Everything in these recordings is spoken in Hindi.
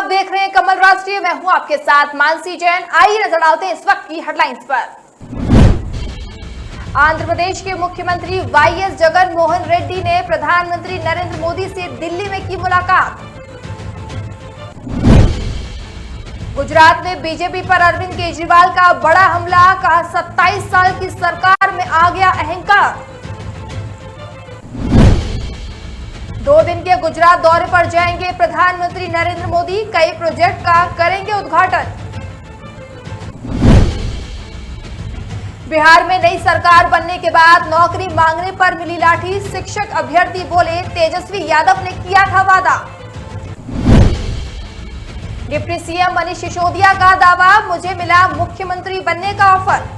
आप देख रहे हैं कमल राष्ट्रीय। मैं हूं आपके साथ मानसी जैन। आइए नजर डालते हैं इस वक्त की हेडलाइंस पर। आंध्र प्रदेश के मुख्यमंत्री वाईएस जगन मोहन रेड्डी ने प्रधानमंत्री नरेंद्र मोदी से दिल्ली में की मुलाकात। गुजरात में बीजेपी पर अरविंद केजरीवाल का बड़ा हमला, कहा 27 साल की सरकार में आ गया अहंकार। 2 दिन के गुजरात दौरे पर जाएंगे प्रधानमंत्री नरेंद्र मोदी, कई प्रोजेक्ट का करेंगे उद्घाटन। बिहार में नई सरकार बनने के बाद नौकरी मांगने पर मिली लाठी, शिक्षक अभ्यर्थी बोले तेजस्वी यादव ने किया था वादा। डिप्टी सीएम मनीष सिसोदिया का दावा, मुझे मिला मुख्यमंत्री बनने का ऑफर।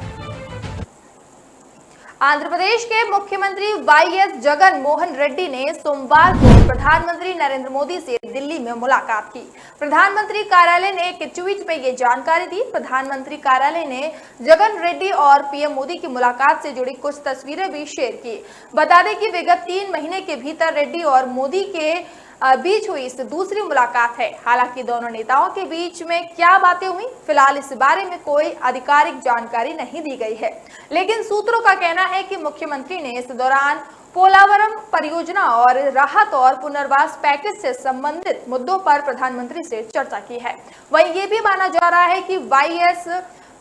आंध्र प्रदेश के मुख्यमंत्री वाईएस जगन मोहन रेड्डी ने सोमवार को प्रधानमंत्री नरेंद्र मोदी से दिल्ली में मुलाकात की। प्रधानमंत्री कार्यालय ने एक ट्वीट में ये जानकारी दी। प्रधानमंत्री कार्यालय ने जगन रेड्डी और पीएम मोदी की मुलाकात से जुड़ी कुछ तस्वीरें भी शेयर की। बता दें कि विगत 3 महीने के भीतर रेड्डी और मोदी के बीच हुई इस दूसरी मुलाकात है। हालांकि दोनों नेताओं के बीच में क्या बातें हुई, फिलहाल इस बारे में कोई आधिकारिक जानकारी नहीं दी गई है, लेकिन सूत्रों का कहना है कि मुख्यमंत्री ने इस दौरान पोलावरम परियोजना और राहत और पुनर्वास पैकेज से संबंधित मुद्दों पर प्रधानमंत्री से चर्चा की है। वहीं ये भी माना जा रहा है कि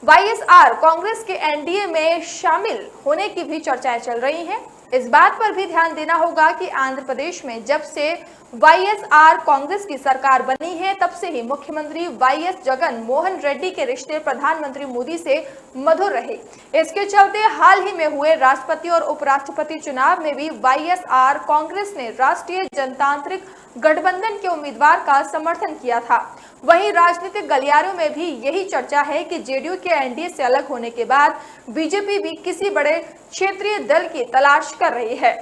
वाईएसआर कांग्रेस के एनडीए में शामिल होने की भी चर्चाएं चल रही हैं। इस बात पर भी ध्यान देना होगा कि आंध्र प्रदेश में जब से वाईएसआर कांग्रेस की सरकार बनी है, तब से ही मुख्यमंत्री वाईएस जगन मोहन रेड्डी के रिश्ते प्रधानमंत्री मोदी से मधुर रहे। इसके चलते हाल ही में हुए राष्ट्रपति और उपराष्ट्रपति चुनाव में भी वाईएसआर कांग्रेस ने राष्ट्रीय जनतांत्रिक गठबंधन के उम्मीदवार का समर्थन किया था। वहीं राजनीतिक गलियारों में भी यही चर्चा है कि जेडीयू के एनडीए से अलग होने के बाद बीजेपी भी किसी बड़े क्षेत्रीय दल की तलाश कर रही है।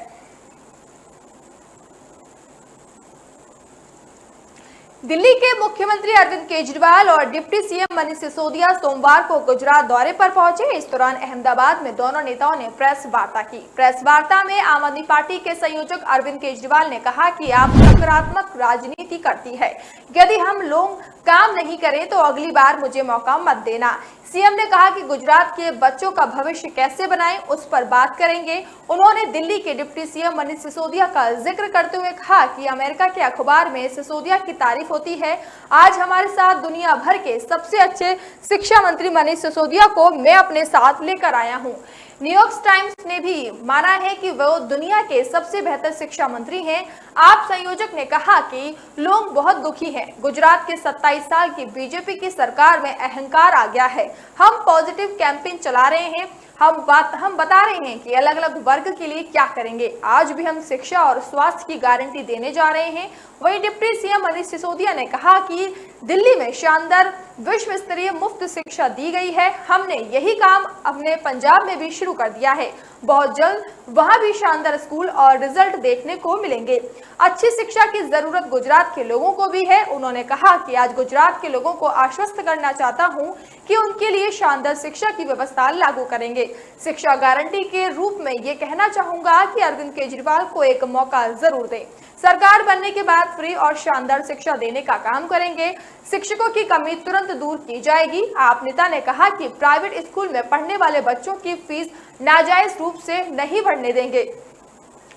दिल्ली के मुख्यमंत्री अरविंद केजरीवाल और डिप्टी सीएम मनीष सिसोदिया सोमवार को गुजरात दौरे पर पहुंचे। इस दौरान अहमदाबाद में दोनों नेताओं ने प्रेस वार्ता की। प्रेस वार्ता में आम आदमी पार्टी के संयोजक अरविंद केजरीवाल ने कहा कि आप सकारात्मक राजनीति करती है, यदि हम लोग काम नहीं करें तो अगली बार मुझे मौका मत देना। सीएम ने कहा कि गुजरात के बच्चों का भविष्य कैसे बनाएं, उस पर बात करेंगे। उन्होंने दिल्ली के डिप्टी सीएम मनीष सिसोदिया का जिक्र करते हुए कहा कि अमेरिका के अखबार में सिसोदिया की तारीफ होती है। आज हमारे साथ दुनिया भर के सबसे अच्छे शिक्षा मंत्री मनीष सिसोदिया को मैं अपने साथ लेकर आया हूं। न्यूयॉर्क टाइम्स ने भी माना है कि वो दुनिया के सबसे बेहतर शिक्षा मंत्री हैं। आप संयोजक ने कहा कि लोग बहुत दुखी हैं। गुजरात के 27 साल की बीजेपी की सरकार में अहंकार आ गया है। हम पॉजिटिव कैंपेन चला रहे हैं। हम बता रहे हैं कि अलग अलग वर्ग के लिए क्या करेंगे। आज भी हम शिक्षा और स्वास्थ्य की गारंटी देने जा रहे हैं। वहीं डिप्टी सीएम मनीष सिसोदिया ने कहा कि दिल्ली में शानदार विश्व स्तरीय मुफ्त शिक्षा दी गई है। हमने यही काम अपने पंजाब में भी शुरू कर दिया है। बहुत जल्द वहां भी शानदार स्कूल और रिजल्ट देखने को मिलेंगे। अच्छी शिक्षा की जरूरत गुजरात के लोगों को भी है। उन्होंने कहा कि आज गुजरात के लोगों को आश्वस्त करना चाहता हूं कि उनके लिए शानदार शिक्षा की व्यवस्था लागू करेंगे। शिक्षा गारंटी के रूप में ये कहना चाहूंगा कि अरविंद केजरीवाल को एक मौका जरूर दें। सरकार बनने के बाद फ्री और शानदार शिक्षा देने का काम करेंगे। शिक्षकों की कमी तुरंत दूर की जाएगी। आप नेता ने कहा कि प्राइवेट स्कूल में पढ़ने वाले बच्चों की फीस नाजायज रूप से नहीं बढ़ने देंगे।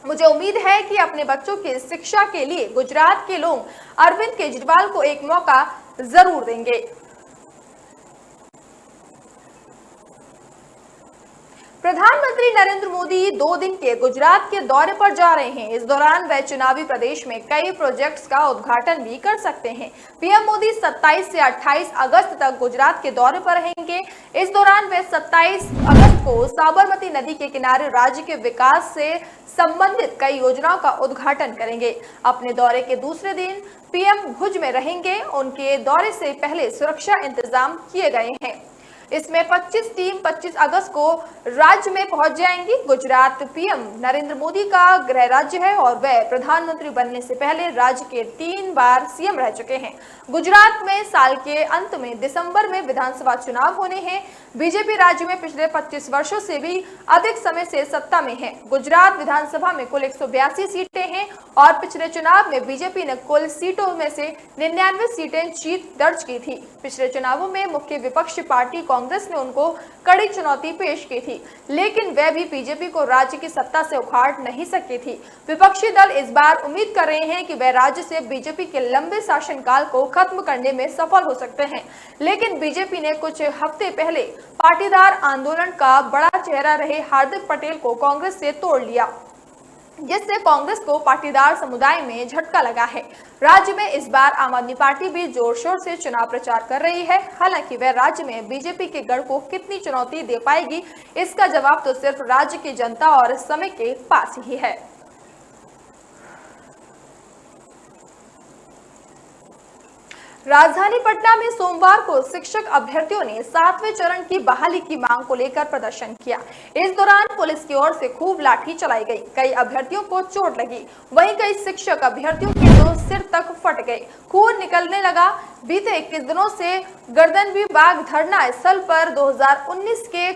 मुझे उम्मीद है कि अपने बच्चों की शिक्षा के लिए गुजरात के लोग अरविंद केजरीवाल को एक मौका जरूर देंगे। प्रधानमंत्री नरेंद्र मोदी 2 दिन के गुजरात के दौरे पर जा रहे हैं। इस दौरान वे चुनावी प्रदेश में कई प्रोजेक्ट्स का उद्घाटन भी कर सकते हैं। पीएम मोदी 27 से 28 अगस्त तक गुजरात के दौरे पर रहेंगे। इस दौरान वे 27 अगस्त को साबरमती नदी के किनारे राज्य के विकास से संबंधित कई योजनाओं का उद्घाटन करेंगे। अपने दौरे के दूसरे दिन पीएम भुज में रहेंगे। उनके दौरे से पहले सुरक्षा इंतजाम किए गए हैं। इसमें 25 टीम 25 अगस्त को राज्य में पहुंच जाएंगी। गुजरात पीएम नरेंद्र मोदी का गृह राज्य है और वह प्रधानमंत्री बनने से पहले राज्य के 3 बार सीएम रह चुके हैं। गुजरात में साल के अंत में दिसंबर में विधानसभा चुनाव होने हैं। बीजेपी राज्य में पिछले 25 वर्षों से भी अधिक समय से सत्ता में है। गुजरात विधानसभा में कुल 182 सीटें हैं और पिछले चुनाव में बीजेपी ने कुल सीटों में से 99 सीटें जीत दर्ज की थी। पिछले चुनावों में मुख्य विपक्षी पार्टी कांग्रेस ने उनको कड़ी चुनौती पेश की थी, लेकिन वह भी बीजेपी को राज्य की सत्ता से उखाड़ नहीं सकी थी। विपक्षी दल इस बार उम्मीद कर रहे हैं कि वह राज्य से बीजेपी के लंबे शासनकाल को खत्म करने में सफल हो सकते हैं, लेकिन बीजेपी ने कुछ हफ्ते पहले पाटीदार आंदोलन का बड़ा चेहरा रहे हार्दिक पटेल को कांग्रेस से तोड़ लिया, जिससे कांग्रेस को पाटीदार समुदाय में झटका लगा है। राज्य में इस बार आम आदमी पार्टी भी जोर शोर से चुनाव प्रचार कर रही है। हालांकि वह राज्य में बीजेपी के गढ़ को कितनी चुनौती दे पाएगी, इसका जवाब तो सिर्फ राज्य की जनता और समय के पास ही है। राजधानी पटना में सोमवार को शिक्षक अभ्यर्थियों ने 7वें चरण की बहाली की मांग को लेकर प्रदर्शन किया। इस दौरान पुलिस की ओर से खूब लाठी चलाई गई, कई अभ्यर्थियों को चोट लगी, वहीं कई शिक्षक अभ्यर्थियों के तो सिर तक फट गए, खून निकलने लगा। बीते 21 दिनों से गर्दनवी बाग धरना स्थल पर 2019 के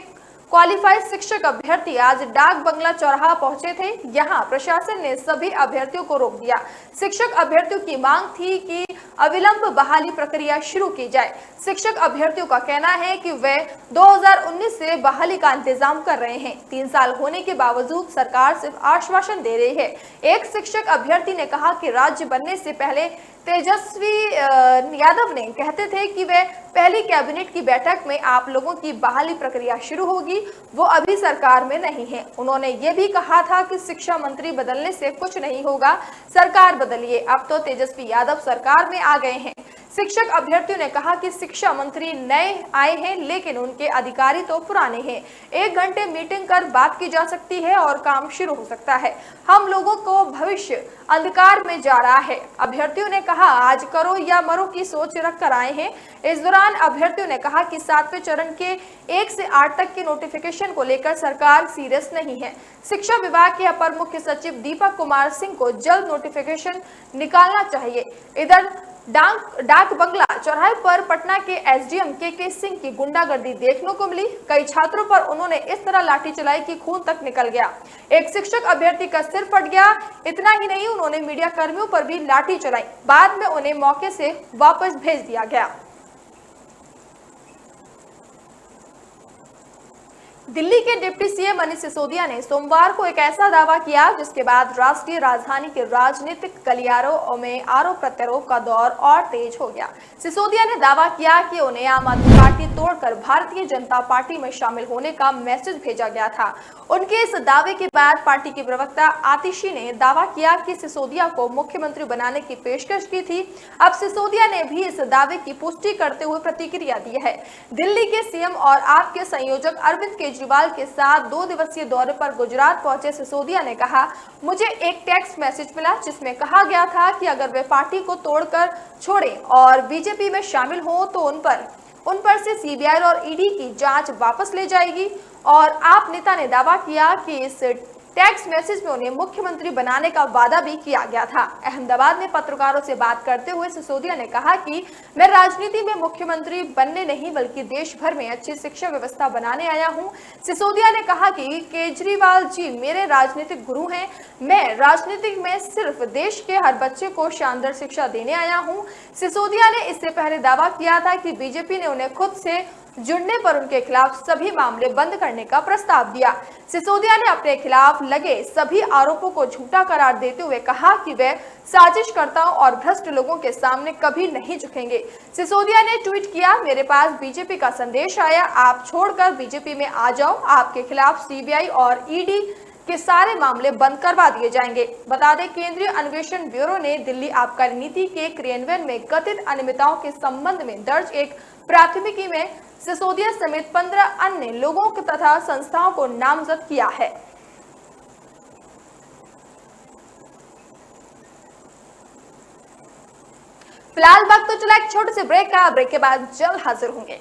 क्वालिफाइड शिक्षक अभ्यर्थी आज डाक बंगला चौराहा पहुंचे थे। यहां प्रशासन ने सभी अभ्यर्थियों को रोक दिया। शिक्षक अभ्यर्थियों की मांग थी कि अविलंब बहाली प्रक्रिया शुरू की जाए। शिक्षक अभ्यर्थियों का कहना है कि वे 2019 से बहाली का इंतजाम कर रहे हैं। 3 साल होने के बावजूद सरकार सिर्फ आश्वासन दे रही है। एक शिक्षक अभ्यर्थी ने कहा कि राज्य बनने से पहले तेजस्वी यादव ने कहते थे कि वे पहली कैबिनेट की बैठक में आप लोगों की बहाली प्रक्रिया शुरू होगी, वो अभी सरकार में नहीं है। उन्होंने ये भी कहा था कि शिक्षा मंत्री बदलने से कुछ नहीं होगा, सरकार बदलिए। अब तो तेजस्वी यादव सरकार में आ गए हैं। शिक्षक अभ्यर्थियों ने कहा कि शिक्षा मंत्री नए आए हैं, लेकिन उनके अधिकारी तो पुराने हैं। 1 घंटे मीटिंग कर बात की जा सकती है और काम शुरू हो सकता है। हम लोगों को भविष्य अंधकार में जा रहा है। अभ्यर्थियों ने कहा, आज करो या मरो की सोच रख कर आए हैं। इस दौरान अभ्यर्थियों ने कहा कि 7वें चरण के 1 से 8 तक के नोटिफिकेशन को लेकर सरकार सीरियस नहीं है। शिक्षा विभाग के अपर मुख्य सचिव दीपक कुमार सिंह को जल्द नोटिफिकेशन निकालना चाहिए। इधर डाक बंगला चौराहे पर पटना के एसडीएम के सिंह की गुंडागर्दी देखने को मिली। कई छात्रों पर उन्होंने इस तरह लाठी चलाई कि खून तक निकल गया। एक शिक्षक अभ्यर्थी का सिर फट गया। इतना ही नहीं, उन्होंने मीडिया कर्मियों पर भी लाठी चलाई। बाद में उन्हें मौके से वापस भेज दिया गया। दिल्ली के डिप्टी सीएम मनीष सिसोदिया ने सोमवार को एक ऐसा दावा किया जिसके बाद राष्ट्रीय राजधानी के राजनीतिक गलियारों में आरोप प्रत्यारोप का दौर और तेज हो गया। सिसोदिया ने दावा किया कि उन्हें आम आदमी पार्टी तोड़कर भारतीय जनता पार्टी में शामिल होने का मैसेज भेजा गया था। उनके इस दावे के बाद पार्टी की प्रवक्ता आतिशी ने दावा किया कि सिसोदिया को मुख्यमंत्री बनाने की पेशकश की थी। अब सिसोदिया ने भी इस दावे की पुष्टि करते हुए प्रतिक्रिया दी है। दिल्ली के सीएम और आप के संयोजक अरविंद केजरीवाल के साथ 2 दिवसीय दौरे पर गुजरात पहुंचे सिसोदिया ने कहा, मुझे एक टेक्स्ट मैसेज मिला जिसमें कहा गया था कि अगर वे पार्टी को तोड़कर छोड़ें और बीजेपी में शामिल हो तो उन पर से सीबीआई और ईडी की जांच वापस ले जाएगी। और आप नेता ने दावा किया कि इस टेक्स्ट मैसेज में उन्हें मुख्यमंत्री बनाने का वादा भी किया गया था। अहमदाबाद में पत्रकारों से बात करते हुए सिसोदिया ने कहा कि मैं राजनीति में मुख्यमंत्री बनने नहीं बल्कि देश भर में अच्छी शिक्षा व्यवस्था बनाने आया हूं। सिसोदिया ने कहा कि केजरीवाल जी मेरे राजनीतिक गुरु हैं। मैं राजनीति में सिर्फ देश के हर बच्चे को शानदार शिक्षा देने आया हूं। सिसोदिया ने इससे पहले दावा किया था कि बीजेपी ने उन्हें खुद से जुड़ने पर उनके खिलाफ सभी मामले बंद करने का प्रस्ताव दिया। सिसोदिया ने अपने खिलाफ लगे सभी आरोपों को झूठा करार देते हुए कहा कि वे साजिशकर्ताओं और भ्रष्ट लोगों के सामने कभी नहीं झुकेंगे। सिसोदिया ने ट्वीट किया, मेरे पास बीजेपी का संदेश आया, आप छोड़कर बीजेपी में आ जाओ, आपके खिलाफ सीबीआई और ईडी के सारे मामले बंद करवा दिए जाएंगे। बता दें, केंद्रीय अन्वेषण ब्यूरो ने दिल्ली आबकारी नीति के क्रियान्वयन में कथित अनियमितताओं के संबंध में दर्ज एक प्राथमिकी में सिसोदिया समेत 15 अन्य लोगों तथा संस्थाओं को नामजद किया है। फिलहाल वक्त तो चला एक छोटे से ब्रेक का। ब्रेक के बाद जल्द हाजिर होंगे।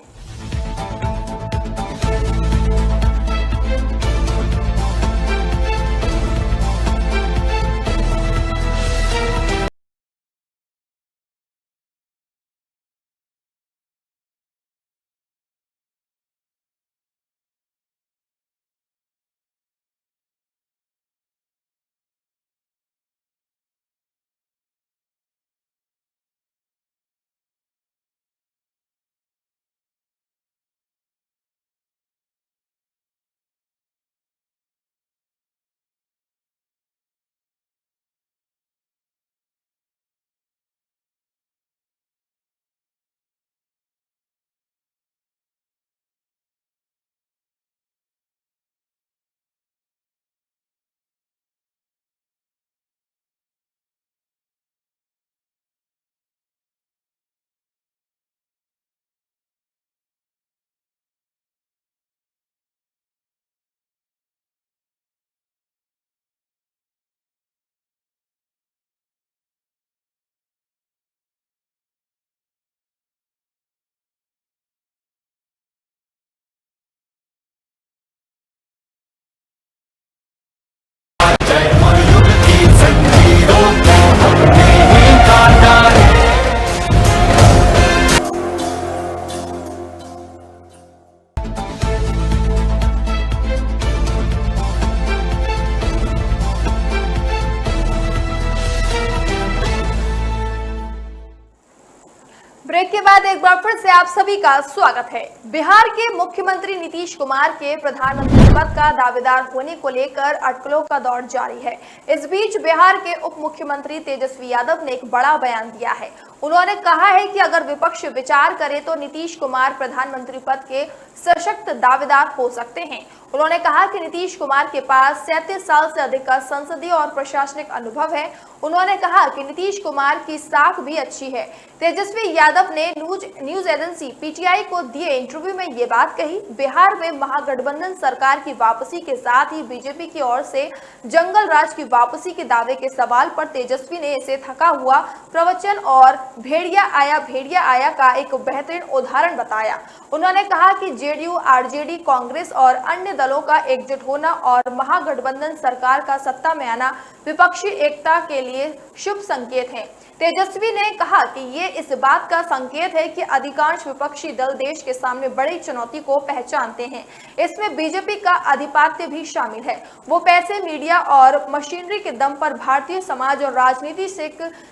में एक बार फिर से आप सभी का स्वागत है। बिहार के मुख्यमंत्री नीतीश कुमार के प्रधानमंत्री पद का दावेदार होने को लेकर अटकलों का दौर जारी है। इस बीच बिहार के उप मुख्यमंत्री तेजस्वी यादव ने एक बड़ा बयान दिया है। उन्होंने कहा है कि अगर विपक्ष विचार करे तो नीतीश कुमार प्रधानमंत्री पद के सशक्त दावेदार हो सकते हैं। उन्होंने कहा कि नीतीश कुमार के पास 37 साल से अधिक का संसदीय और प्रशासनिक अनुभव है। उन्होंने कहा कि नीतीश कुमार की साख भी अच्छी है। तेजस्वी यादव ने न्यूज एजेंसी पीटीआई को दिए इंटरव्यू में ये बात कही। बिहार में महागठबंधन सरकार की वापसी के साथ ही बीजेपी की ओर से जंगल राज की वापसी के दावे के सवाल पर तेजस्वी ने इसे थका हुआ प्रवचन और भेड़िया आया का एक बेहतरीन उदाहरण बताया। उन्होंने कहा कि जेडीयू, आरजेडी, कांग्रेस और अन्य दलों का एकजुट होना और महागठबंधन सरकार का सत्ता में आना विपक्षी एकता के लिए शुभ संकेत है। तेजस्वी ने कहा कि ये इस बात का संकेत है कि अधिकांश विपक्षी दल देश के सामने बड़ी चुनौती को पहचानते हैं। इसमें बीजेपी का आधिपत्य भी शामिल है। वो पैसे, मीडिया और मशीनरी के दम पर भारतीय समाज और राजनीति से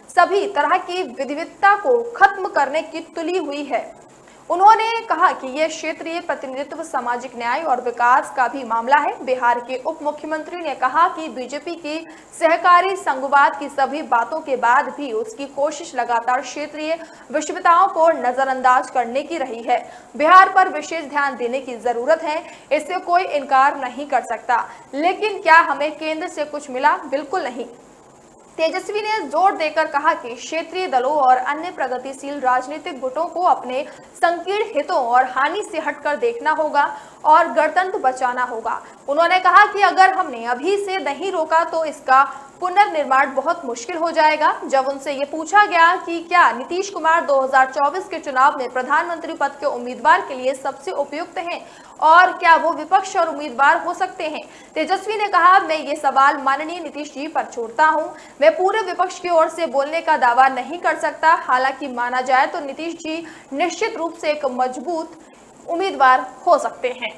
सभी तरह की विविधता को खत्म करने की तुली हुई है। उन्होंने कहा कि यह क्षेत्रीय प्रतिनिधित्व, सामाजिक न्याय और विकास का भी मामला है। बिहार के उप मुख्यमंत्री ने कहा कि बीजेपी की सहकारी संघवाद की सभी बातों के बाद भी उसकी कोशिश लगातार क्षेत्रीय विषमताओं को नजरअंदाज करने की रही है। बिहार पर विशेष ध्यान देने की जरूरत है, इससे कोई इनकार नहीं कर सकता। लेकिन क्या हमें केंद्र से कुछ मिला? बिल्कुल नहीं। तेजस्वी ने जोर देकर कहा कि क्षेत्रीय दलों और अन्य प्रगतिशील राजनीतिक गुटों को अपने संकीर्ण हितों और हानि से हटकर देखना होगा और गणतंत्र बचाना होगा। उन्होंने कहा कि अगर हमने अभी से नहीं रोका तो इसका पुनर्निर्माण बहुत मुश्किल हो जाएगा। जब उनसे ये पूछा गया कि क्या नीतीश कुमार 2024 के चुनाव में प्रधानमंत्री पद के उम्मीदवार के लिए सबसे उपयुक्त हैं और क्या वो विपक्ष और उम्मीदवार हो सकते हैं, तेजस्वी ने कहा, मैं ये सवाल माननीय नीतीश जी पर छोड़ता हूं। मैं पूरे विपक्ष की ओर से बोलने का दावा नहीं कर सकता। हालांकि माना जाए तो नीतीश जी निश्चित रूप से एक मजबूत उम्मीदवार हो सकते हैं।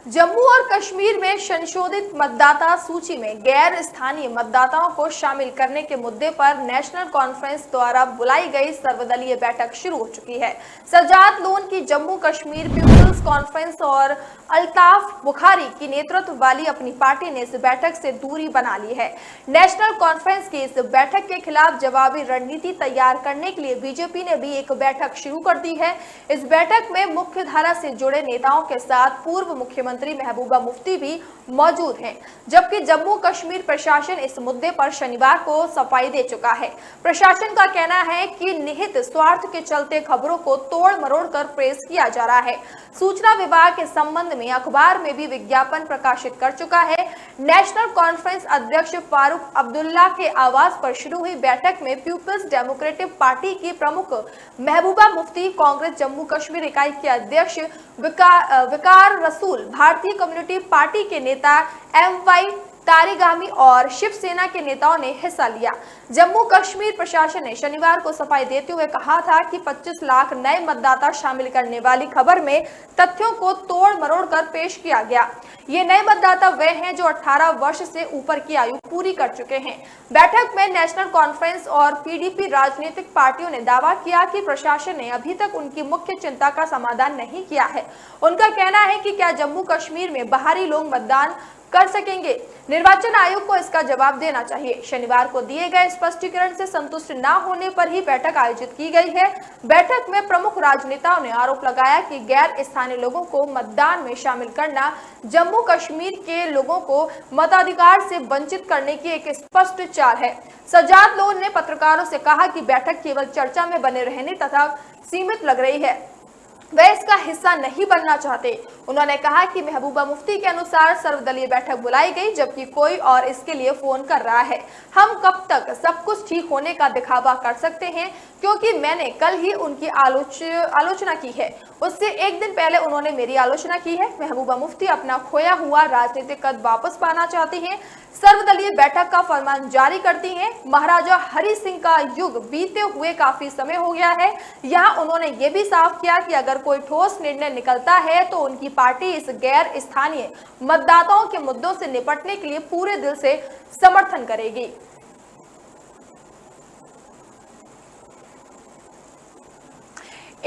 जम्मू और कश्मीर में संशोधित मतदाता सूची में गैर स्थानीय मतदाताओं को शामिल करने के मुद्दे पर नेशनल कॉन्फ्रेंस द्वारा बुलाई गई सर्वदलीय बैठक शुरू हो चुकी है। सजाद लोन की जम्मू कश्मीर पीपुल्स कॉन्फ्रेंस और अल्ताफ बुखारी की नेतृत्व वाली अपनी पार्टी ने इस बैठक से दूरी बना ली है। नेशनल कॉन्फ्रेंस की इस बैठक के खिलाफ जवाबी रणनीति तैयार करने के लिए बीजेपी ने भी एक बैठक शुरू कर दी है। इस बैठक में मुख्य धारा से जुड़े नेताओं के साथ पूर्व मुख्यमंत्री महबूबा मुफ्ती भी मौजूद हैं, जबकि जम्मू कश्मीर प्रशासन इस मुद्दे पर शनिवार को सफाई दे चुका है। प्रशासन का कहना है कि निहित स्वार्थ के चलते खबरों को तोड़ मरोड़ कर प्रेस किया जा रहा है। सूचना विभाग इस संबंध में अखबार में भी विज्ञापन प्रकाशित कर चुका है। नेशनल कॉन्फ्रेंस अध्यक्ष फारूक अब्दुल्ला के आवास पर शुरू हुई बैठक में पीपुल्स डेमोक्रेटिक पार्टी की प्रमुख महबूबा मुफ्ती, कांग्रेस जम्मू कश्मीर इकाई के अध्यक्ष विकार रसूल, भारतीय कम्युनिटी पार्टी के नेता MY तारिगामी और शिवसेना के नेताओं ने हिस्सा लिया। जम्मू कश्मीर प्रशासन ने शनिवार को सफाई देते हुए कहा था कि 25 लाख नए मतदाता शामिल करने वाली खबर में तथ्यों को तोड़ मरोड़ कर पेश किया गया। ये नए मतदाता वे हैं जो 18 वर्ष से ऊपर की आयु पूरी कर चुके हैं। बैठक में नेशनल कॉन्फ्रेंस और PDP राजनीतिक पार्टियों ने दावा किया कि प्रशासन ने अभी तक उनकी मुख्य चिंता का समाधान नहीं किया है। उनका कहना है कि क्या जम्मू कश्मीर में बाहरी लोग मतदान कर सकेंगे? निर्वाचन आयोग को इसका जवाब देना चाहिए। शनिवार को दिए गए स्पष्टीकरण से संतुष्ट न होने पर ही बैठक आयोजित की गई है। बैठक में प्रमुख राजनेताओं ने आरोप लगाया कि गैर स्थानीय लोगों को मतदान में शामिल करना जम्मू कश्मीर के लोगों को मताधिकार से वंचित करने की एक स्पष्ट चाल है। सजाद लोन ने पत्रकारों से कहा कि बैठक केवल चर्चा में बने रहने तथा सीमित लग रही है, वे इसका हिस्सा नहीं बनना चाहते। उन्होंने कहा कि महबूबा मुफ्ती के अनुसार सर्वदलीय बैठक बुलाई गई, जबकि कोई और इसके लिए फोन कर रहा है। हम कब तक सब कुछ ठीक होने का दिखावा कर सकते हैं, क्योंकि मैंने कल ही उनकी आलोचना की है। उससे एक दिन पहले उन्होंने मेरी आलोचना की है। महबूबा मुफ्ती अपना खोया हुआ राजनीतिक कद वापस पाना चाहती हैं। सर्वदलीय बैठक का फरमान जारी करती हैं। महाराजा हरि सिंह का युग बीते हुए काफी समय हो गया है। यहाँ उन्होंने ये भी साफ किया कि अगर कोई ठोस निर्णय निकलता है तो उनकी पार्टी इस गैर स्थानीय मतदाताओं के मुद्दों से निपटने के लिए पूरे दिल से समर्थन करेगी।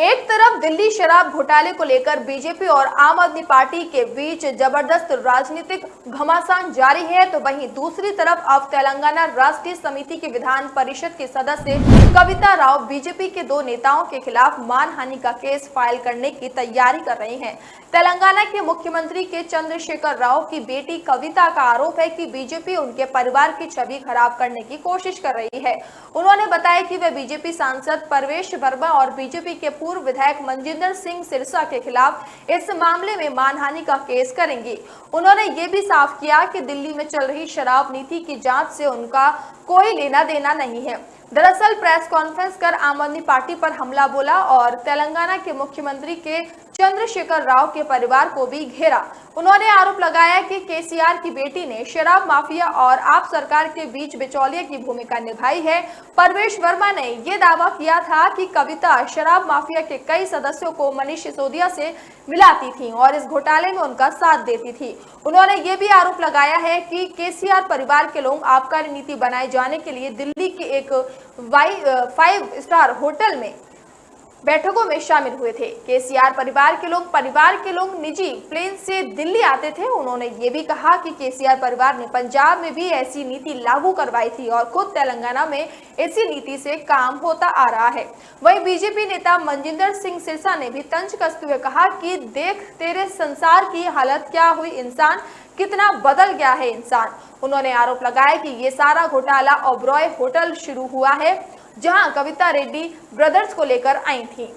एक तरफ दिल्ली शराब घोटाले को लेकर बीजेपी और आम आदमी पार्टी के बीच जबरदस्त राजनीतिक घमासान जारी है, तो वहीं दूसरी तरफ अब तेलंगाना राष्ट्रीय समिति की विधान परिषद के सदस्य कविता राव बीजेपी के दो नेताओं के खिलाफ मानहानि का केस फाइल करने की तैयारी कर रही हैं। तेलंगाना के मुख्यमंत्री के चंद्रशेखर राव की बेटी कविता का आरोप है कि बीजेपी उनके परिवार की छवि खराब करने की कोशिश कर रही है। उन्होंने बताया कि वे बीजेपी सांसद परवेश वर्मा और बीजेपी के पूर्व विधायक मनजिंदर सिंह सिरसा के खिलाफ इस मामले में मानहानि का केस करेंगी। उन्होंने ये भी साफ किया कि दिल्ली में चल रही शराब नीति की जांच से उनका कोई लेना देना नहीं है। दरअसल प्रेस कॉन्फ्रेंस कर आम आदमी पार्टी पर हमला बोला और तेलंगाना के मुख्यमंत्री के चंद्रशेखर राव के परिवार को भी घेरा। उन्होंने आरोप लगाया कि केसीआर की बेटी ने शराब माफिया और आप सरकार के बीच बिचौलिए की भूमिका निभाई है। परवेश वर्मा ने यह दावा किया था कि कविता शराब माफिया के कई सदस्यों को मनीष सिसोदिया से मिलाती थी और इस घोटाले में उनका साथ देती थी। उन्होंने ये भी आरोप लगाया है कि केसीआर परिवार के लोग आबकारी नीति बनाए जाने के लिए दिल्ली के एक 5 स्टार होटल में बैठकों में शामिल हुए थे। केसीआर परिवार के लोग निजी प्लेन से दिल्ली आते थे। उन्होंने ये भी कहा कि केसीआर परिवार ने पंजाब में भी ऐसी नीति लागू करवाई थी और खुद तेलंगाना में इसी नीति से काम होता आ रहा है। वहीं बीजेपी नेता मनजिंदर सिंह सिरसा ने भी तंज कसते हुए कहा कि देख तेरे संसार की हालत क्या हुई, इंसान कितना बदल गया है इंसान। उन्होंने आरोप लगाया कि ये सारा घोटाला ओबरॉय होटल शुरू हुआ है, जहां कविता रेड्डी ब्रदर्स को लेकर आई थी।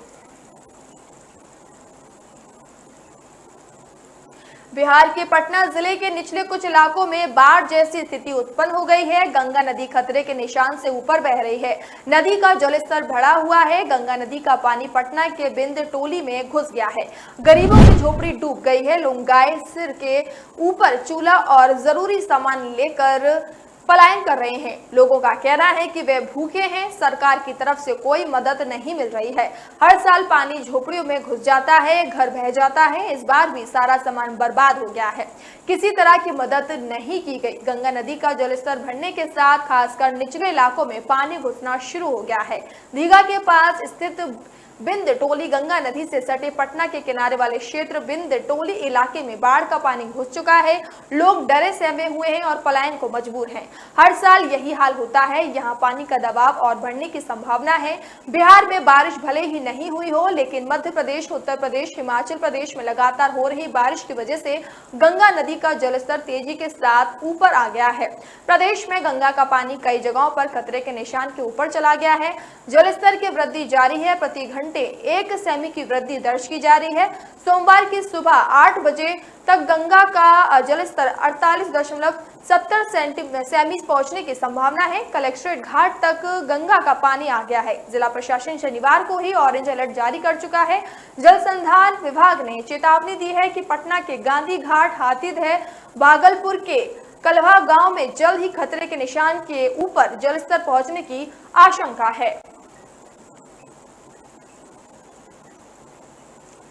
बिहार के पटना जिले के निचले कुछ इलाकों में बाढ़ जैसी स्थिति उत्पन्न हो गई है। गंगा नदी खतरे के निशान से ऊपर बह रही है। नदी का जलस्तर बढ़ा हुआ है। गंगा नदी का पानी पटना के बिंद टोली में घुस गया है। गरीबों की झोपड़ी डूब गई है। लोग गाय सिर के ऊपर चूल्हा और जरूरी सामान लेकर पलायन कर रहे हैं। लोगों का कहना है कि वे भूखे हैं। सरकार की तरफ से कोई मदद नहीं मिल रही है। हर साल पानी झोपड़ियों में घुस जाता है, घर बह जाता है। इस बार भी सारा सामान बर्बाद हो गया है। किसी तरह की मदद नहीं की गई। गंगा नदी का जलस्तर बढ़ने के साथ खासकर निचले इलाकों में पानी घुसना शुरू हो गया है। दीघा के पास स्थित बिंद टोली गंगा नदी से सटे पटना के किनारे वाले क्षेत्र बिंद टोली इलाके में बाढ़ का पानी घुस चुका है। लोग डरे सहमे हुए हैं और पलायन को मजबूर हैं। हर साल यही हाल होता है। यहाँ पानी का दबाव और बढ़ने की संभावना है। बिहार में बारिश भले ही नहीं हुई हो, लेकिन मध्य प्रदेश, उत्तर प्रदेश, हिमाचल प्रदेश में लगातार हो रही बारिश की वजह से गंगा नदी का जलस्तर तेजी के साथ ऊपर आ गया है। प्रदेश में गंगा का पानी कई जगहों पर खतरे के निशान के ऊपर चला गया है। जलस्तर की वृद्धि जारी है। प्रति घंटे 1 सेमी की वृद्धि दर्ज की जा रही है। सोमवार की सुबह 8 बजे तक गंगा का जलस्तर 48.70 सेमी पहुंचने की संभावना है। कलेक्ट्रेट घाट तक गंगा का पानी आ गया है। जिला प्रशासन शनिवार को ही ऑरेंज अलर्ट जारी कर चुका है। जल संधारण विभाग ने चेतावनी दी है कि पटना के गांधी घाट, हाथीदह, भागलपुर के कलवा गांव में जल्द ही खतरे के निशान के ऊपर जलस्तर पहुंचने की आशंका है।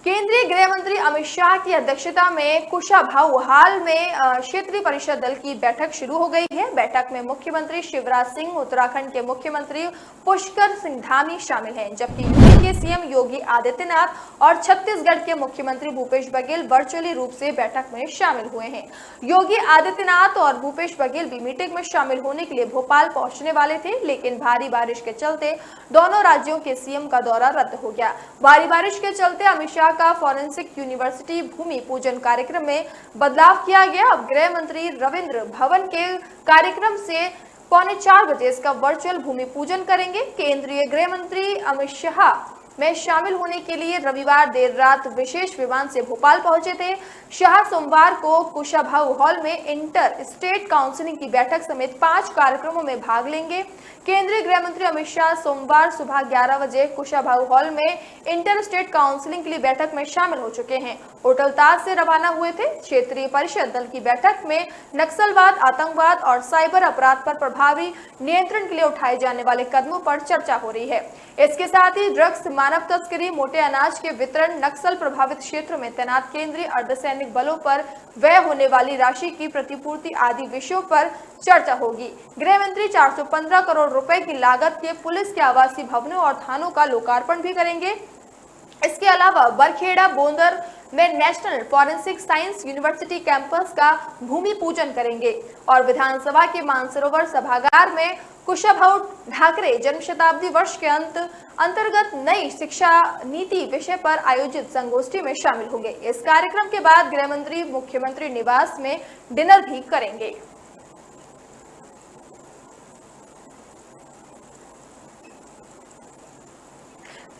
केंद्रीय गृह मंत्री अमित शाह की अध्यक्षता में कुशाभाऊ में क्षेत्रीय परिषद दल की बैठक शुरू हो गई है। बैठक में मुख्यमंत्री शिवराज सिंह, उत्तराखंड के मुख्यमंत्री पुष्कर सिंह धामी शामिल हैं, जबकि यूपी के सीएम योगी आदित्यनाथ और छत्तीसगढ़ के मुख्यमंत्री भूपेश बघेल वर्चुअली रूप से बैठक में शामिल हुए हैं। योगी आदित्यनाथ और भूपेश बघेल भी मीटिंग में शामिल होने के लिए भोपाल पहुंचने वाले थे, लेकिन भारी बारिश के चलते दोनों राज्यों के सीएम का दौरा रद्द हो गया। भारी बारिश के चलते अमित शाह का फॉरेंसिक यूनिवर्सिटी भूमि पूजन कार्यक्रम में बदलाव किया गया। अब गृह मंत्री रविंद्र भवन के कार्यक्रम से 3:45 बजे इसका वर्चुअल भूमि पूजन करेंगे। केंद्रीय गृह मंत्री अमित शाह में शामिल होने के लिए रविवार देर रात विशेष विमान से भोपाल पहुंचे थे। शाह सोमवार को कुशाभाऊ हॉल में इंटर स्टेट काउंसिलिंग की बैठक समेत 5 कार्यक्रमों में भाग लेंगे। केंद्रीय गृह मंत्री अमित शाह सोमवार सुबह 11 बजे कुशाभाऊ हॉल में इंटर स्टेट काउंसिलिंग के लिए बैठक में शामिल हो चुके हैं। होटल ताज से रवाना हुए थे। क्षेत्रीय परिषद दल की बैठक में नक्सलवाद, आतंकवाद और साइबर अपराध पर प्रभावी नियंत्रण के लिए उठाए जाने वाले कदमों पर चर्चा हो रही है। इसके साथ ही ड्रग्स, मानव तस्करी, मोटे अनाज के वितरण, नक्सल प्रभावित क्षेत्रों में तैनात केंद्रीय अर्धसैनिक बलों पर व्यय होने वाली राशि की प्रतिपूर्ति आदि विषयों पर चर्चा होगी। गृह मंत्री 415 करोड़ रुपए की लागत के पुलिस के आवासीय भवनों और थानों का लोकार्पण भी करेंगे। इसके अलावा बरखेड़ा बोंदर में national forensic science university campus का भूमि पूजन करेंगे और विधानसभा के मानसरोवर सभागार में कुशाभाऊ ठाकरे जन्म शताब्दी वर्ष के अंतर्गत नई शिक्षा नीति विषय पर आयोजित संगोष्ठी में शामिल होंगे। इस कार्यक्रम के बाद गृह मंत्री मुख्यमंत्री निवास में डिनर भी करेंगे।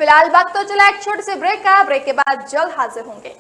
फिलहाल वक्त तो चला एक छोटे से ब्रेक का। ब्रेक के बाद जल्द हाजिर होंगे।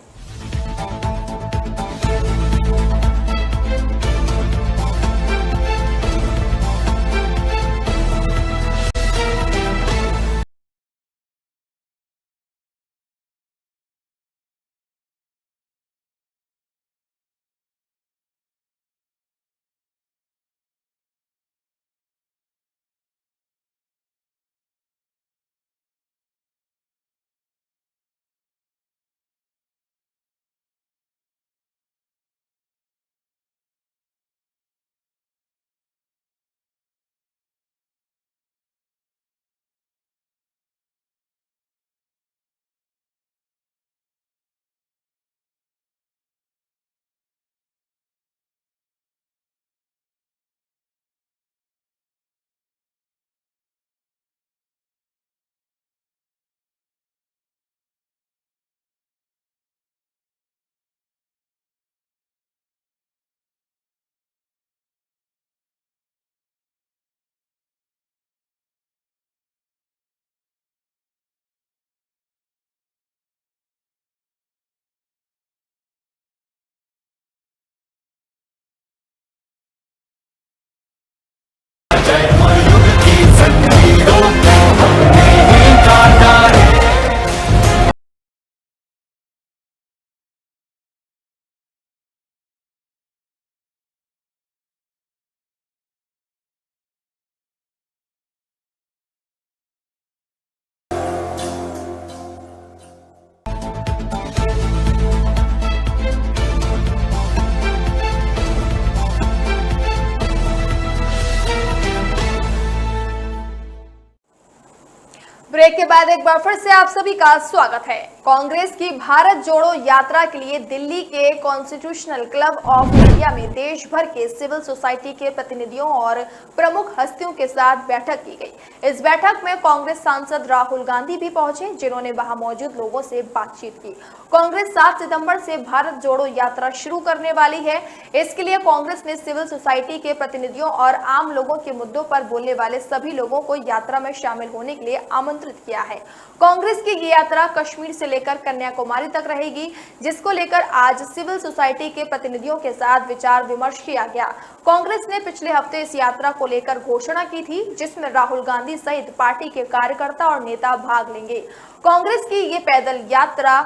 ब्रेक के बाद एक बार फिर से आप सभी का स्वागत है। कांग्रेस की भारत जोड़ो यात्रा के लिए दिल्ली के कॉन्स्टिट्यूशनल क्लब ऑफ इंडिया में देश भर के सिविल सोसाइटी के प्रतिनिधियों और प्रमुख हस्तियों के साथ बैठक की गई। इस बैठक में कांग्रेस सांसद राहुल गांधी भी पहुंचे, जिन्होंने वहां मौजूद लोगों से बातचीत की। कांग्रेस 7 सितंबर से भारत जोड़ो यात्रा शुरू करने वाली है। इसके लिए कांग्रेस ने सिविल सोसाइटी के प्रतिनिधियों और आम लोगों के मुद्दों पर बोलने वाले सभी लोगों को यात्रा में शामिल होने के लिए आमंत्रित किया है। कांग्रेस की ये यात्रा कश्मीर से लेकर कन्याकुमारी तक रहेगी, जिसको लेकर आज सिविल सोसाइटी के प्रतिनिधियों के साथ विचार विमर्श किया गया। कांग्रेस ने पिछले हफ्ते इस यात्रा को लेकर घोषणा की थी, जिसमें राहुल गांधी सहित पार्टी के कार्यकर्ता और नेता भाग लेंगे। कांग्रेस की ये पैदल यात्रा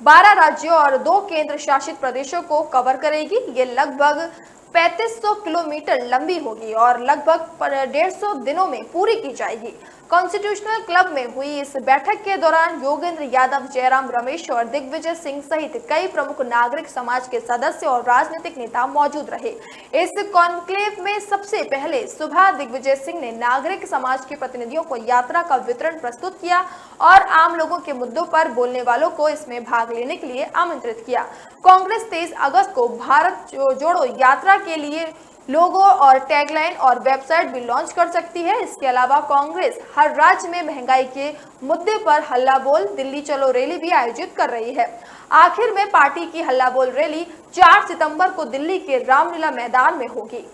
12 राज्यों और 2 केंद्र शासित प्रदेशों को कवर करेगी। ये लगभग 3500 किलोमीटर लंबी होगी और लगभग 150 दिनों में पूरी की जाएगी। कॉन्स्टिट्यूशनल क्लब में हुई इस बैठक के दौरान योगेंद्र यादव, जयराम रमेश और दिग्विजय सिंह सहित कई प्रमुख नागरिक समाज के सदस्य और राजनीतिक नेता मौजूद रहे। इस कॉन्क्लेव में सबसे पहले सुबह दिग्विजय सिंह ने नागरिक समाज के प्रतिनिधियों को यात्रा का विवरण प्रस्तुत किया और आम लोगों के मुद्दों पर बोलने वालों को इसमें भाग लेने के लिए आमंत्रित किया। कांग्रेस 23 अगस्त को भारत जोड़ो यात्रा के लिए लोगो और टैगलाइन और वेबसाइट भी लॉन्च कर सकती है। इसके अलावा कांग्रेस हर राज्य में महंगाई के मुद्दे पर हल्ला बोल दिल्ली चलो रैली भी आयोजित कर रही है। आखिर में पार्टी की हल्ला बोल रैली 4 सितंबर को दिल्ली के रामलीला मैदान में होगी।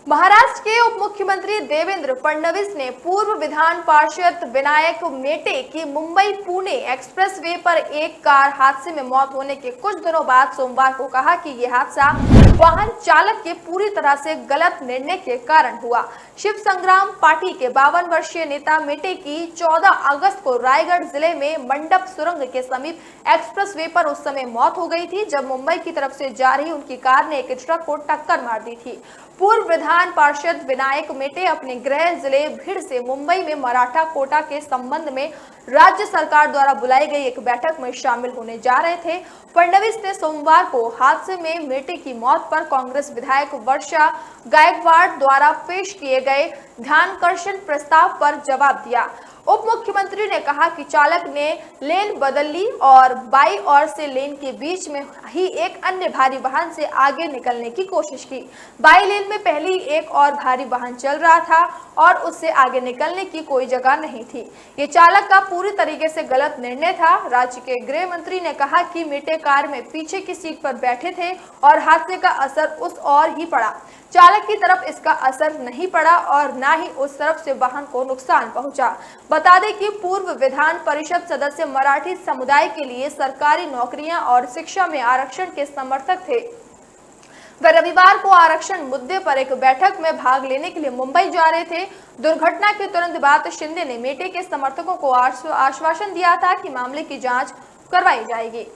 महाराष्ट्र के उप मुख्यमंत्री देवेंद्र फडणवीस ने पूर्व विधान पार्षद विनायक मेटे की मुंबई पुणे एक्सप्रेसवे पर एक कार हादसे में मौत होने के कुछ दिनों बाद सोमवार को कहा कि यह हादसा वाहन चालक के पूरी तरह से गलत निर्णय के कारण हुआ। शिव संग्राम पार्टी के 52 वर्षीय नेता मेटे की 14 अगस्त को रायगढ़ जिले में मंडप सुरंग के समीप एक्सप्रेसवे पर उस समय मौत हो गई थी, जब मुंबई की तरफ से जा रही उनकी कार ने एक ट्रक को टक्कर मार दी थी। पूर्व विधान पार्षद विनायक मेटे अपने गृह जिले भीड़ से मुंबई में मराठा कोटा के संबंध में राज्य सरकार द्वारा बुलाई गई एक बैठक में शामिल होने जा रहे थे। फडणवीस ने सोमवार को हादसे में मेटे की मौत पर कांग्रेस विधायक वर्षा गायकवाड़ द्वारा पेश किए गए ध्यानाकर्षण प्रस्ताव पर जवाब दिया। उप मुख्यमंत्री ने कहा कि चालक ने लेन बदल ली और बाईं ओर से लेन के बीच में ही एक अन्य भारी वाहन से आगे निकलने की कोशिश की। बाईं लेन में पहले एक और भारी वाहन चल रहा था और उससे आगे निकलने की कोई जगह नहीं थी। ये चालक का पूरी तरीके से गलत निर्णय था। राज्य के गृह मंत्री ने कहा कि मीटे कार में पीछे की सीट पर बैठे थे और हादसे का असर उस ओर ही पड़ा। चालक की तरफ इसका असर नहीं पड़ा और न ही उस तरफ से वाहन को नुकसान पहुंचा। बता दें कि पूर्व विधान परिषद सदस्य मराठी समुदाय के लिए सरकारी नौकरियां और शिक्षा में आरक्षण के समर्थक थे। वे रविवार को आरक्षण मुद्दे पर एक बैठक में भाग लेने के लिए मुंबई जा रहे थे। दुर्घटना के तुरंत बाद शिंदे ने मेटे के समर्थकों को आश्वासन दिया था कि मामले की जांच करवाई जाएगी।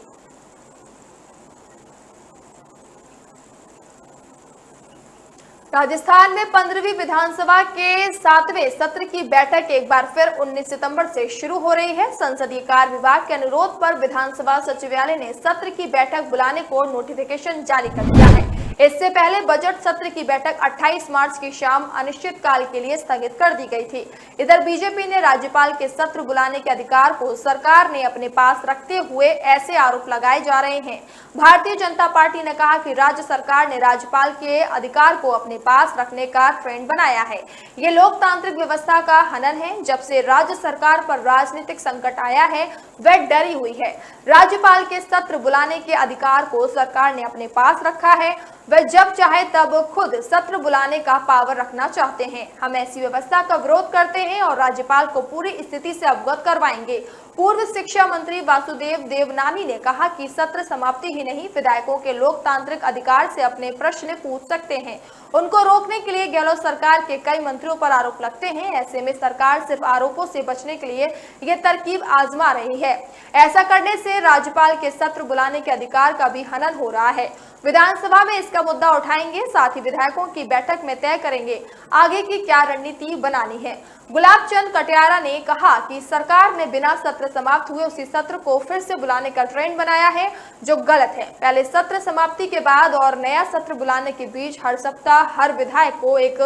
राजस्थान में 15वीं विधानसभा के 7वें सत्र की बैठक एक बार फिर 19 सितंबर से शुरू हो रही है। संसदीय कार्य विभाग के अनुरोध पर विधानसभा सचिवालय ने सत्र की बैठक बुलाने को नोटिफिकेशन जारी कर दिया है। इससे पहले बजट सत्र की बैठक 28 मार्च की शाम अनिश्चितकाल के लिए स्थगित कर दी गई थी। इधर बीजेपी ने राज्यपाल के सत्र बुलाने के अधिकार को सरकार ने अपने पास रखते हुए ऐसे आरोप लगाए जा रहे हैं। भारतीय जनता पार्टी ने कहा कि राज्य सरकार ने राज्यपाल के अधिकार को अपने पास रखने का ट्रेंड बनाया है। ये लोकतांत्रिक व्यवस्था का हनन है। जब से राज्य सरकार पर राजनीतिक संकट आया है वह डरी हुई है। राज्यपाल के सत्र बुलाने के अधिकार को सरकार ने अपने पास रखा है। वह जब चाहे तब खुद सत्र बुलाने का पावर रखना चाहते हैं। हम ऐसी व्यवस्था का विरोध करते हैं और राज्यपाल को पूरी स्थिति से अवगत करवाएंगे। पूर्व शिक्षा मंत्री वासुदेव देवनानी ने कहा कि सत्र समाप्ति ही नहीं, विधायकों के लोकतांत्रिक अधिकार से अपने प्रश्न पूछ सकते हैं। उनको रोकने के लिए गहलोत सरकार के कई मंत्रियों पर आरोप लगते हैं। ऐसे में सरकार सिर्फ आरोपों से बचने के लिए ये तरकीब आजमा रही है। ऐसा करने से राज्यपाल के सत्र बुलाने के अधिकार का भी हनन हो रहा है। विधानसभा में इसका मुद्दा उठाएंगे, साथ ही विधायकों की बैठक में तय करेंगे आगे की क्या रणनीति बनानी है। गुलाब चंद कटियारा ने कहा कि सरकार ने बिना सत्र समाप्त हुए उसी सत्र को फिर से बुलाने का ट्रेंड बनाया है, जो गलत है। पहले सत्र समाप्ति के बाद और नया सत्र बुलाने के बीच हर सप्ताह हर विधायक को एक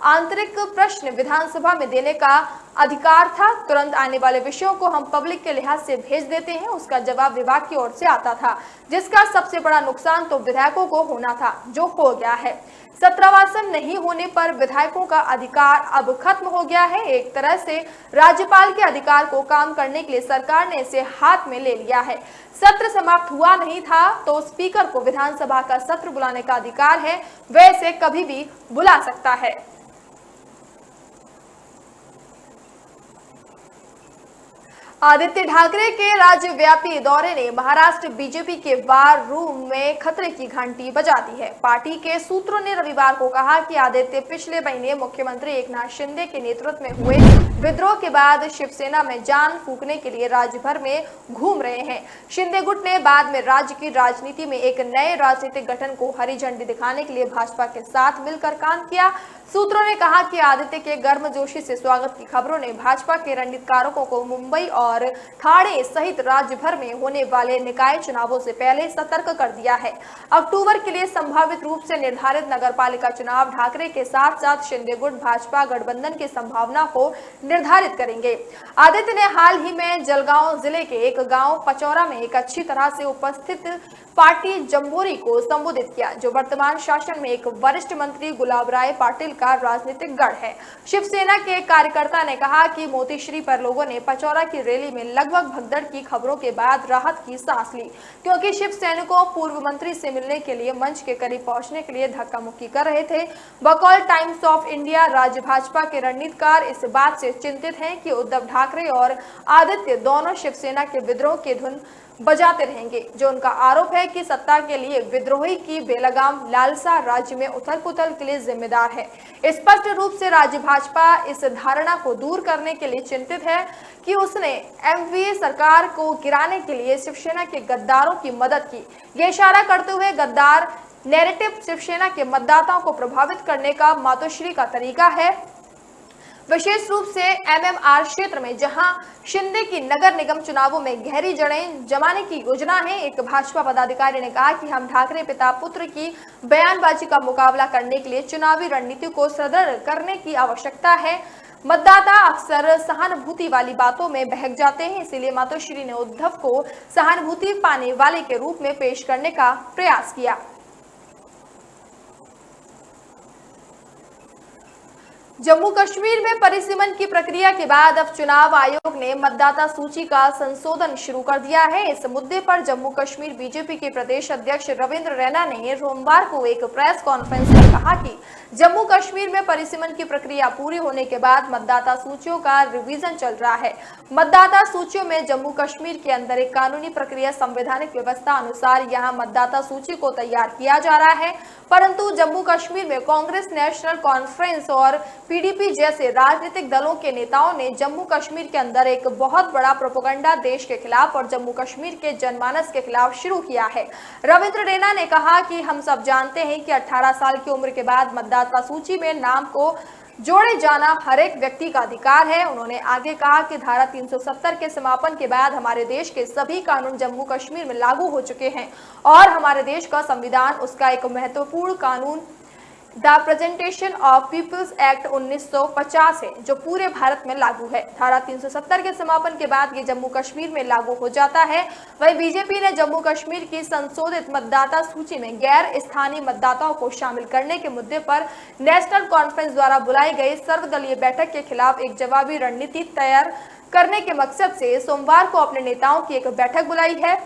आंतरिक प्रश्न विधानसभा में देने का अधिकार था। तुरंत आने वाले विषयों को हम पब्लिक के लिहाज से भेज देते हैं, उसका जवाब विभाग की ओर से आता था, जिसका सबसे बड़ा नुकसान तो विधायकों को होना था, जो हो गया है। सत्रवासन नहीं होने पर विधायकों का अधिकार अब खत्म हो गया है। एक तरह से राज्यपाल के अधिकार को काम करने के लिए सरकार ने इसे हाथ में ले लिया है। सत्र समाप्त हुआ नहीं था तो स्पीकर को विधानसभा का सत्र बुलाने का अधिकार है, वह इसे कभी भी बुला सकता है। आदित्य ठाकरे के राज्यव्यापी दौरे ने महाराष्ट्र बीजेपी के वार रूम में खतरे की घंटी बजा दी है। पार्टी के सूत्रों ने रविवार को कहा कि आदित्य पिछले महीने मुख्यमंत्री एकनाथ शिंदे के नेतृत्व में हुए विद्रोह के बाद शिवसेना में जान फूंकने के लिए राज्य भर में घूम रहे हैं। शिंदे गुट ने बाद में राज्य की राजनीति में एक नए राजनीतिक गठन को हरी झंडी दिखाने के लिए भाजपा के साथ मिलकर काम किया। सूत्रों ने कहा कि आदित्य के गर्मजोशी से स्वागत की खबरों ने भाजपा के रणनीतिकारों को मुंबई और ठाणे सहित राज्य भर में होने वाले निकाय चुनावों से पहले सतर्क कर दिया है। अक्टूबर के लिए संभावित रूप से निर्धारित नगरपालिका चुनाव ठाकरे के साथ साथ शिंदे गुट भाजपा गठबंधन की संभावना को निर्धारित करेंगे। आदित्य ने हाल ही में जलगांव जिले के एक गांव पचौरा में एक अच्छी तरह से उपस्थित पार्टी जम्बोरी को संबोधित किया, जो वर्तमान शासन में एक वरिष्ठ मंत्री गुलाब राय पाटिल का राजनीतिक गढ़ है। शिवसेना के एक कार्यकर्ता ने कहा कि मोतीश्री पर लोगों ने पचौरा की रैली में लगभग भगदड़ की खबरों के बाद राहत की सांस ली, क्योंकि शिव सैनिकों पूर्व मंत्री से मिलने के लिए मंच के करीब पहुंचने के लिए धक्का मुक्की कर रहे थे। बकौल टाइम्स ऑफ इंडिया राज्य भाजपा के रणनीतिकार इस बात से चिंतित हैं कि उद्धव ठाकरे और आदित्य दोनों शिवसेना के विद्रोह की धुन बजाते रहेंगे, जो उनका आरोप है कि सत्ता के लिए विद्रोही की बेलगाम लालसा राज्य में उथल पुथल के लिए जिम्मेदार है। स्पष्ट रूप से राज्य भाजपा इस धारणा को दूर करने के लिए चिंतित है कि उसने एमवीए सरकार को गिराने के लिए शिवसेना के गद्दारों की मदद की। ये इशारा करते हुए गद्दार नैरेटिव शिवसेना के मतदाताओं को प्रभावित करने का मातोश्री का तरीका है। विशेष रूप से MMR क्षेत्र में, जहां शिंदे की नगर निगम चुनावों में गहरी जड़ें जमाने की योजना है। एक भाजपा पदाधिकारी ने कहा कि हम ठाकरे पिता पुत्र की बयानबाजी का मुकाबला करने के लिए चुनावी रणनीति को सुदृढ़ करने की आवश्यकता है। मतदाता अक्सर सहानुभूति वाली बातों में बहक जाते हैं, इसीलिए मातोश्री ने उद्धव को सहानुभूति पाने वाले के रूप में पेश करने का प्रयास किया। जम्मू कश्मीर में परिसीमन की प्रक्रिया के बाद अब चुनाव आयोग ने मतदाता सूची का संशोधन शुरू कर दिया है। इस मुद्दे पर जम्मू कश्मीर बीजेपी के प्रदेश अध्यक्ष रविंद्र रैना ने सोमवार को एक प्रेस कॉन्फ्रेंस में कहा कि जम्मू कश्मीर में परिसीमन की प्रक्रिया पूरी होने के बाद मतदाता सूचियों का रिवीजन चल रहा है। मतदाता सूचियों में जम्मू कश्मीर के अंदर एक कानूनी प्रक्रिया संवैधानिक व्यवस्था अनुसार यहाँ मतदाता सूची को तैयार किया जा रहा है, परंतु जम्मू कश्मीर में कांग्रेस, नेशनल कॉन्फ्रेंस और PDP जैसे राजनीतिक दलों के नेताओं ने जम्मू कश्मीर के अंदर एक बहुत बड़ा प्रोपेगेंडा देश के खिलाफ और जम्मू कश्मीर के जनमानस के खिलाफ शुरू किया है। रविंद्र रैना ने कहा कि हम सब जानते हैं कि 18 साल की उम्र के बाद मतदाता सूची में नाम को जोड़े जाना हर एक व्यक्ति का अधिकार है। उन्होंने आगे कहा कि धारा 370 के समापन के बाद हमारे देश के सभी कानून जम्मू कश्मीर में लागू हो चुके हैं और हमारे देश का संविधान उसका एक महत्वपूर्ण कानून the presentation of people's act 1950 है, जो पूरे भारत में लागू है। धारा 370 के समापन के बाद ये जम्मू कश्मीर में लागू हो जाता है। वहीं बीजेपी ने जम्मू कश्मीर की संशोधित मतदाता सूची में गैर स्थानीय मतदाताओं को शामिल करने के मुद्दे पर नेशनल कॉन्फ्रेंस द्वारा बुलाई गई सर्वदलीय बैठक के खिलाफ एक जवाबी रणनीति तैयार करने के मकसद से सोमवार को अपने नेताओं की एक बैठक बुलाई है।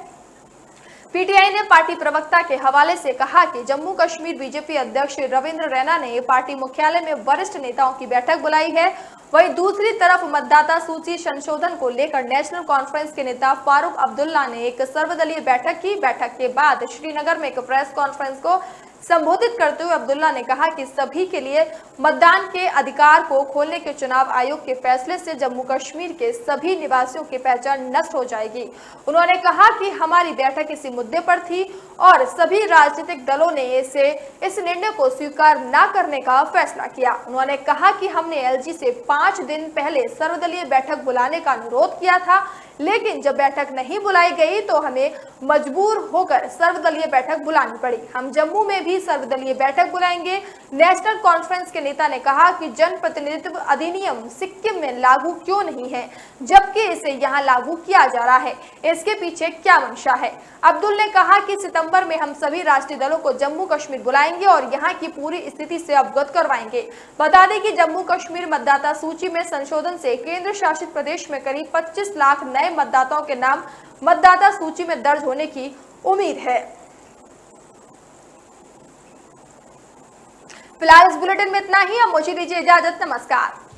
PTI ने पार्टी प्रवक्ता के हवाले से कहा कि जम्मू कश्मीर बीजेपी अध्यक्ष रविंद्र रैना ने पार्टी मुख्यालय में वरिष्ठ नेताओं की बैठक बुलाई है। वहीं दूसरी तरफ मतदाता सूची संशोधन को लेकर नेशनल कॉन्फ्रेंस के नेता फारूक अब्दुल्ला ने एक सर्वदलीय बैठक की। बैठक के बाद श्रीनगर में एक प्रेस कॉन्फ्रेंस को संबोधित करते हुए अब्दुल्ला ने कहा कि सभी के लिए मतदान के अधिकार को खोलने के चुनाव आयोग के फैसले से जम्मू कश्मीर के सभी निवासियों की पहचान नष्ट हो जाएगी। उन्होंने कहा कि हमारी बैठक इसी मुद्दे पर थी और सभी राजनीतिक दलों ने इस निर्णय को स्वीकार न करने का फैसला किया। उन्होंने कहा कि हमने LG से 5 दिन पहले सर्वदलीय बैठक बुलाने का अनुरोध किया था, लेकिन जब बैठक नहीं बुलाई गई तो हमें मजबूर होकर सर्वदलीय बैठक बुलानी पड़ी। हम जम्मू में भी सर्वदलीय बैठक बुलाएंगे। नेशनल कॉन्फ्रेंस के नेता ने कहा कि जनप्रतिनिधित्व अधिनियम सिक्किम में लागू क्यों नहीं है, जबकि इसे यहाँ लागू किया जा रहा है, इसके पीछे क्या मंशा है। अब्दुल ने कहा कि सितंबर में हम सभी राष्ट्रीय दलों को जम्मू कश्मीर बुलाएंगे और यहाँ की पूरी स्थिति से अवगत करवाएंगे। बता दें कि जम्मू कश्मीर मतदाता सूची में संशोधन से केंद्र शासित प्रदेश में करीब 25 लाख नए मतदाताओं के नाम मतदाता सूची में दर्ज होने की उम्मीद है। फिलहाल इस बुलेटिन में इतना ही। अब मुझे दीजिए इजाजत। नमस्कार।